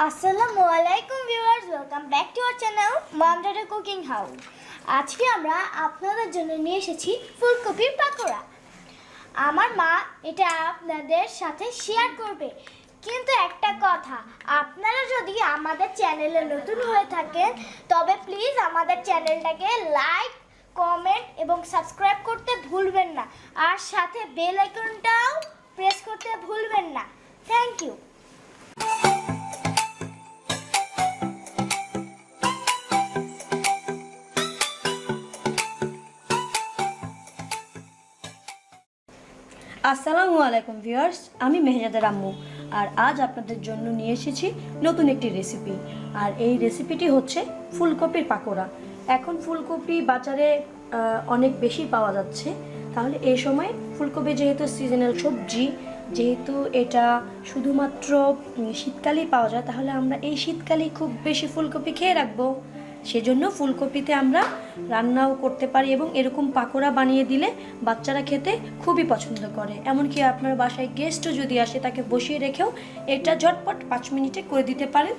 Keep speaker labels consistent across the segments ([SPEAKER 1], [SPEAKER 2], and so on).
[SPEAKER 1] আসসালামু আলাইকুম viewers, welcome back to our channel mom daddy cooking house. আজকে আমরা আপনাদের জন্য নিয়ে এসেছি ফুলকপির পাকোড়া। আমার মা এটা আপনাদের সাথে শেয়ার করবে, কিন্তু একটা কথা, আপনারা যদি আমাদের চ্যানেলে নতুন হয়ে থাকেন তবে প্লিজ আমাদের চ্যানেলটাকে লাইক, কমেন্ট এবং সাবস্ক্রাইব করতে ভুলবেন না, আর সাথে বেল আইকনটাও প্রেস করতে ভুলবেন না। Thank you.
[SPEAKER 2] আসসালামু আলাইকুম ভিউয়ার্স, আমি মেহজাদের আম্মু। আর আজ আপনাদের জন্য নিয়ে এসেছি নতুন একটি রেসিপি। আর এই রেসিপিটি হচ্ছে ফুলকপির পাকোড়া। এখন ফুলকপি বাজারে অনেক বেশি পাওয়া যাচ্ছে। তাহলে এই সময় ফুলকপি যেহেতু সিজনাল সবজি, যেহেতু এটা শুধুমাত্র শীতকালেই পাওয়া যায়, তাহলে আমরা এই শীতকালেই খুব বেশি ফুলকপি খেয়ে রাখবো। সেজন্য ফুলকপিতে আমরা রান্নাও করতে পারি এবং এরকম পাকোড়া বানিয়ে দিলে বাচ্চারা খেতে খুবই পছন্দ করে। এমনকি আপনার বাসায় গেস্টও যদি আসে, তাকে বসিয়ে রেখেও এটা ঝটপট 5 মিনিটে করে দিতে পারেন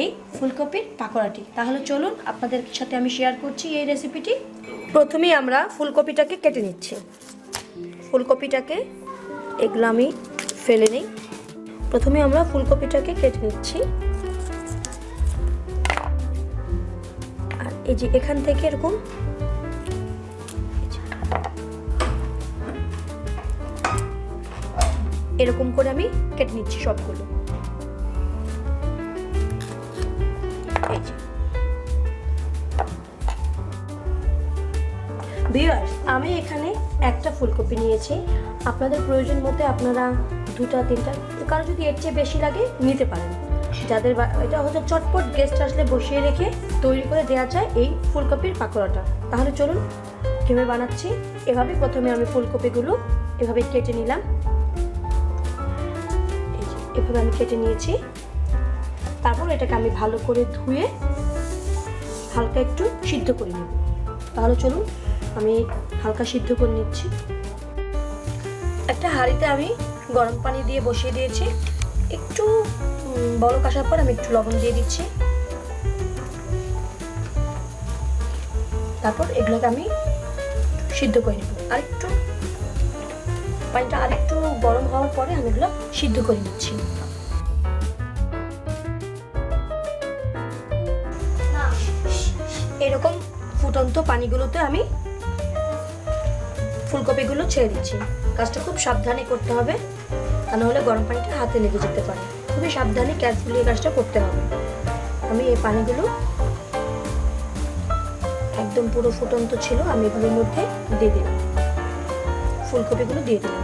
[SPEAKER 2] এই ফুলকপির পাকোড়াটি। তাহলে চলুন আপনাদের সাথে আমি শেয়ার করছি এই রেসিপিটি। প্রথমেই আমরা ফুলকপিটাকে কেটে নিচ্ছি। ফুলকপিটাকে এগুলো আমি ফেলে নিই। প্রথমে আমরা ফুলকপিটাকে কেটে নিচ্ছি। এই যে এখান থেকে এরকম এরকম করে আমি কেটে নিচ্ছি সবগুলো। এই যে ভিউয়ার্স, আমি এখানে একটা ফুলকপি নিয়েছি। আপনাদের প্রয়োজন মতো আপনারা 2টা 3টা, কারো যদি এর চেয়ে বেশি লাগে নিতে পারেন। যাদের এটা হচ্ছে চটপট গেস্ট আসলে বসিয়ে রেখে তৈরি করে দেওয়া যায় এই ফুলকপির পাকোড়াটা। তাহলে চলুন কীভাবে বানাচ্ছি। এভাবে প্রথমে আমি ফুলকপিগুলো এভাবে কেটে নিলাম। এভাবে আমি কেটে নিয়েছি। তারপর এটাকে আমি ভালো করে ধুয়ে হালকা একটু সিদ্ধ করে নেব। তাহলে চলুন আমি হালকা সিদ্ধ করে নিচ্ছি। একটা হাঁড়িতে আমি গরম পানি দিয়ে বসিয়ে দিয়েছি। একটু বলক আসার পর আমি একটু লবণ দিয়ে দিচ্ছি। তারপর এগুলোকে আমি সিদ্ধ করে নেব। আরেকটু পানিটা আরেকটু গরম হওয়ার পরে আমি এগুলো সিদ্ধ করে নিচ্ছি। এরকম ফুটন্ত পানিগুলোতে আমি ফুলকপিগুলো ছেড়ে দিচ্ছি। কাজটা খুব সাবধানে করতে হবে, তা নাহলে গরম পানিটা হাতে লেগে যেতে পারে। খুবই সাবধানে কেয়ারফুলি এই কাজটা করতে হবে। আমি এই পানিগুলো একদম পুরো ফুটন্ত ছিল, আমি এগুলোর মধ্যে দিয়ে দিলাম, ফুলকপিগুলো দিয়ে দিলাম।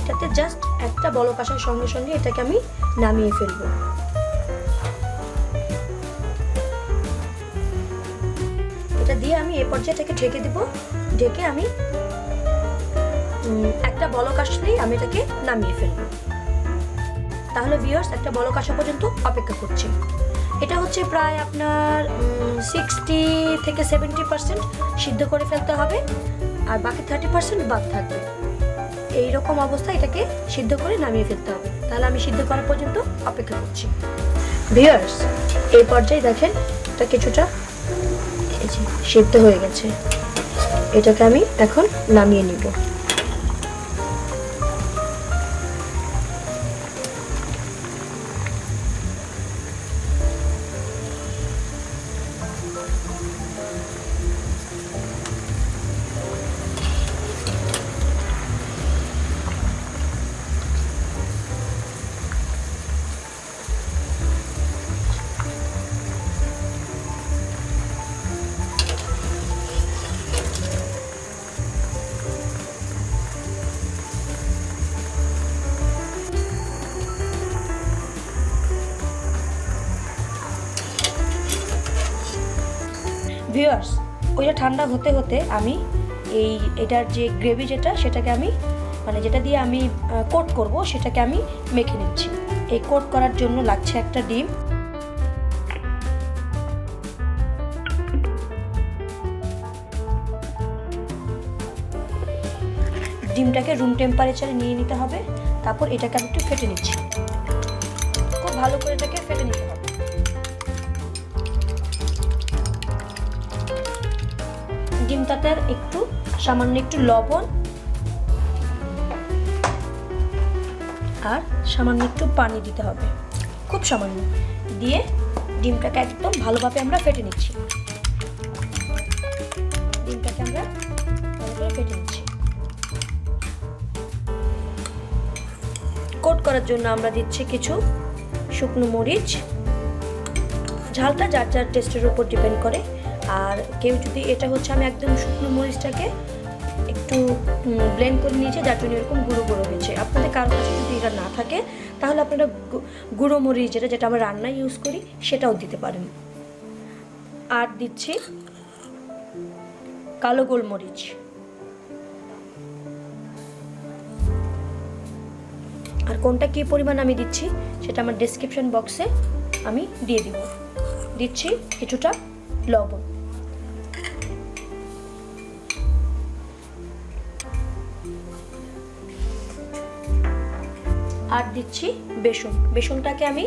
[SPEAKER 2] এটাতে জাস্ট একটা বলক আসার সঙ্গে সঙ্গে এটাকে আমি নামিয়ে ফেলবো। এটা দিয়ে আমি এই পর্যায়ে এটাকে ঢেকে দেবো। ঢেকে আমি একটা বলক আসলেই আমি এটাকে নামিয়ে ফেলবো। তাহলে ভিউয়ার্স, একটা বলক আসা পর্যন্ত অপেক্ষা করছি। এটা হচ্ছে প্রায় আপনার 60 থেকে 70% সিদ্ধ করে ফেলতে হবে, আর বাকি 30% বাদ থাকবে। এইরকম অবস্থা এটাকে সিদ্ধ করে নামিয়ে ফেলতে হবে। তাহলে আমি সিদ্ধ করা পর্যন্ত অপেক্ষা করছি। ভিউয়ার্স, এই পর্যায়ে দেখেন এটা কিছুটা সিদ্ধ হয়ে গেছে। এটাকে আমি এখন নামিয়ে নিব। ভিউয়ার্স, ওইটা ঠান্ডা হতে হতে আমি এটার যে গ্রেভি সেটাকে আমি যেটা দিয়ে আমি কোট করব সেটাকে আমি মেখে নিচ্ছি। এই কোট করার জন্য লাগছে একটা ডিম। ডিমটাকে রুম টেম্পারেচারে নিয়ে নিতে হবে। তারপর এটাকে আমি একটু ফেটে নিচ্ছি। খুব ভালো করে এটাকে ফেটে নিতে হবে। ডিমটাতে একটু সামান্য একটু লবণ আর সামান্য একটু পানি দিতে হবে, খুব সামান্য দিয়ে ডিমটাকে একদম ভালোভাবে আমরা ফেটে নিচ্ছি। ডিমটাকে আমরা ভালো করে ফেটে নিচ্ছি। কোট করার জন্য আমরা দিচ্ছি কিছু শুকনো মরিচ। ঝালটা যার যার টেস্টের উপর ডিপেন্ড করে। আর কেউ যদি এটা হচ্ছে আমি একদম শুকনো মরিচটাকে একটু ব্লেন্ড করে নিয়েছি, যার জন্য এরকম গুঁড়ো গুঁড়ো হয়েছে। আপনাদের কারোর কাছে যদি এটা না থাকে তাহলে আপনারা গুঁড়ো মরিচ যেটা আমরা রান্নায় ইউজ করি সেটাও দিতে পারেন। আর দিচ্ছি কালো গোলমরিচ। আর কোনটা কী পরিমাণ আমি দিচ্ছি সেটা আমার ডেসক্রিপশন বক্সে আমি দিয়ে দিব। দিচ্ছি কিছুটা লবণ। আর দিচ্ছি বেসন। বেসনটাকে আমি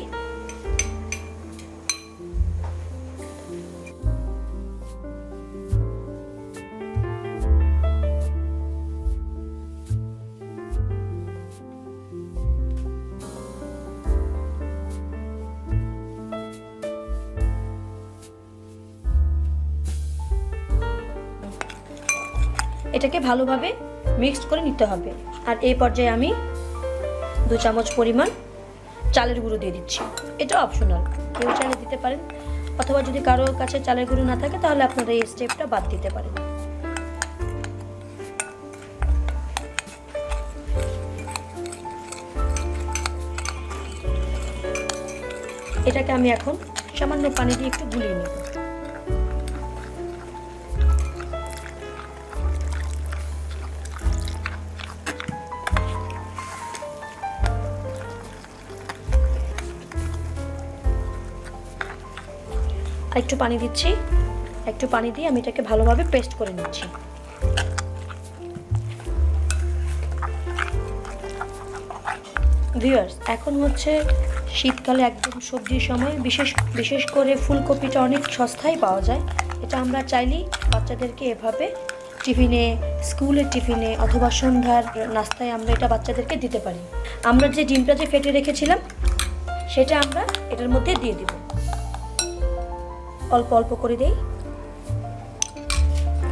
[SPEAKER 2] এটাকে ভালোভাবে মিক্সড করে নিতে হবে। আর এই পর্যায়ে আমি 2 চামচ পরিমাণ চালের গুঁড়ো দিয়ে দিচ্ছি। এটা অপশনাল, কেউ চাইলে দিতে পারেন, অথবা যদি কারোর কাছে চালের গুঁড়ো না থাকে তাহলে আপনারা এই স্টেপটা বাদ দিতে পারেন। এটাকে আমি এখন সামান্য পানি দিয়ে একটু গুলিয়ে নেব। আর একটু পানি দিচ্ছি, একটু পানি দিয়ে আমি এটাকে ভালোভাবে পেস্ট করে নিচ্ছি। ভিউয়ার্স, এখন হচ্ছে শীতকালে একদম সবজির সময়, বিশেষ করে ফুলকপিটা অনেক সস্তায় পাওয়া যায়। এটা আমরা চাইলেই বাচ্চাদেরকে এভাবে টিফিনে, স্কুলের টিফিনে অথবা সন্ধ্যার নাস্তায় আমরা এটা বাচ্চাদেরকে দিতে পারি। আমরা যে ডিমটা যে ফেটে রেখেছিলাম সেটা আমরা এটার মধ্যে দিয়ে দিব। অল্প অল্প করে দেই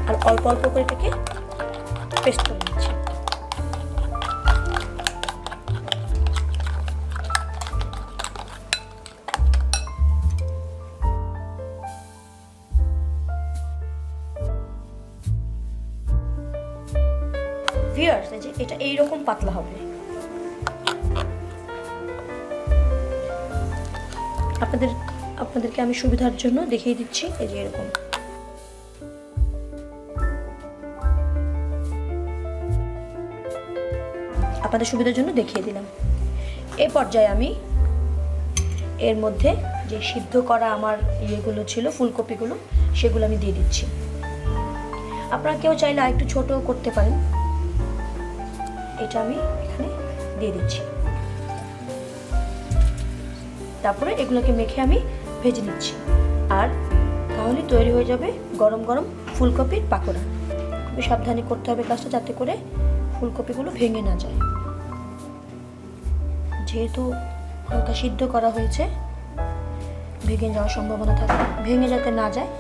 [SPEAKER 2] আর অল্প অল্প করে এটাকে পেস্ট করে নিচ্ছি। ভিউয়ার্স, এটা এইরকম পাতলা হবে। আপনাদেরকে আমি সুবিধার জন্য দেখিয়ে দিচ্ছি। এই যে এরকম আপনাদের সুবিধার জন্য দেখিয়ে দিলাম। এই পর্যায়ে আমি এর মধ্যে যে সিদ্ধ করা আমার ইয়েগুলো ছিল, ফুলকপিগুলো, সেগুলো আমি দিয়ে দিচ্ছি। আপনারা কেউ চাইলে আরেকটু ছোট করতে পারেন। এটা আমি এখানে দিয়ে দিচ্ছি। তারপরে এগুলোকে মেখে আমি ভেজে নিচ্ছি। আর তাহলে তৈরি হয়ে যাবে গরম গরম ফুলকপির পাকোড়া। খুবই সাবধানে করতে হবে কাজটা, যাতে করে ফুলকপিগুলো ভেঙে না যায়। যেহেতু হালকা সিদ্ধ করা হয়েছে, ভেঙে যাওয়ার সম্ভাবনা থাকে, ভেঙে যাতে না যায়।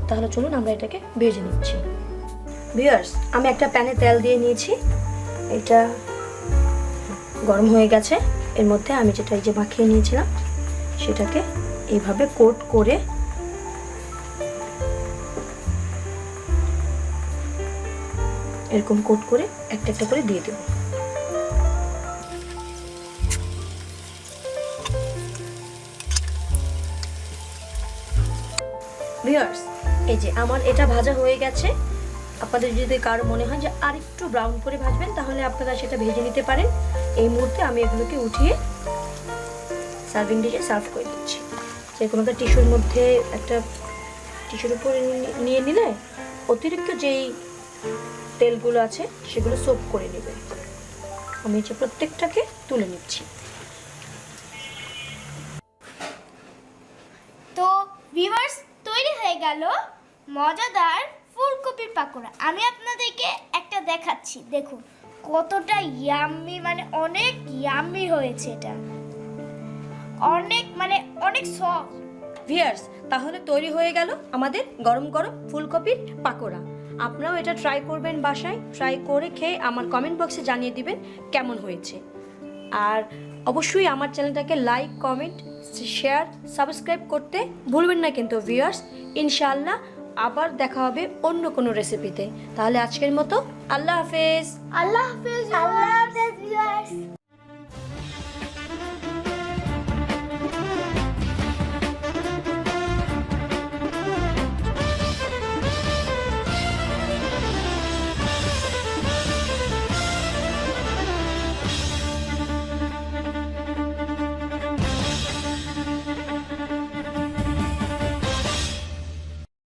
[SPEAKER 2] তাহলে চলুন আমরা এটাকে ভেজে নিচ্ছি। ভিউয়ার্স, আমি একটা প্যানে তেল দিয়ে নিয়েছি। এটা গরম হয়ে গেছে। এর মধ্যে আমি যেটা এই যে মাখিয়ে নিয়েছিলাম সেটাকে এইভাবে কোট করে এরকম কোট করে একটা একটা করে দিয়ে দেব। ভিউয়ার্স, এই যে আমার এটা ভাজা হয়ে গেছে। আপনাদের যদি কারো মনে হয় যে আর একটু ব্রাউন করে ভাজবেন তাহলে আপনারা সেটা ভেজে নিতে পারেন। এই মুহূর্তে আমি এগুলোকে উঠিয়ে সার্ভিং ডিশে সার্ভ করে দিচ্ছি। যে কোনো একটা টিস্যুর মধ্যে, একটা টিস্যুর উপরে নিয়ে নিলে অতিরিক্ত যেই তেলগুলো আছে সেগুলো সোপ করে নেবে। আমি যে প্রত্যেকটাকে তুলে নিচ্ছি।
[SPEAKER 1] তো ভিউয়ার্স, তৈরি হয়ে গেল মজাদার ফুলকপির পাকোড়া। আমি আপনাদেরকে একটা দেখাচ্ছি, দেখুন কতটা ইয়াম্মি, মানে অনেক ইয়াম্মি হয়েছে। এটা অনেক মানে অনেক সফট।
[SPEAKER 2] ভিয়ার্স, তাহলে তৈরি হয়ে গেল আমাদের গরম গরম ফুলকপির পাকোড়া। আপনারাও এটা ট্রাই করবেন বাসায়, ট্রাই করে খেয়ে আমার কমেন্ট বক্সে জানিয়ে দিবেন কেমন হয়েছে। আর অবশ্যই আমার চ্যানেলটাকে লাইক, কমেন্ট, শেয়ার, সাবস্ক্রাইব করতে ভুলবেন না কিন্তু ভিউয়ার্স। ইনশাআল্লাহ আবার দেখা হবে অন্য কোনো রেসিপিতে। তাহলে আজকের মতো আল্লাহ হাফেজ।
[SPEAKER 1] আল্লাহ হাফেজ। আল্লাহ হাফেজ ভিউয়ার্স।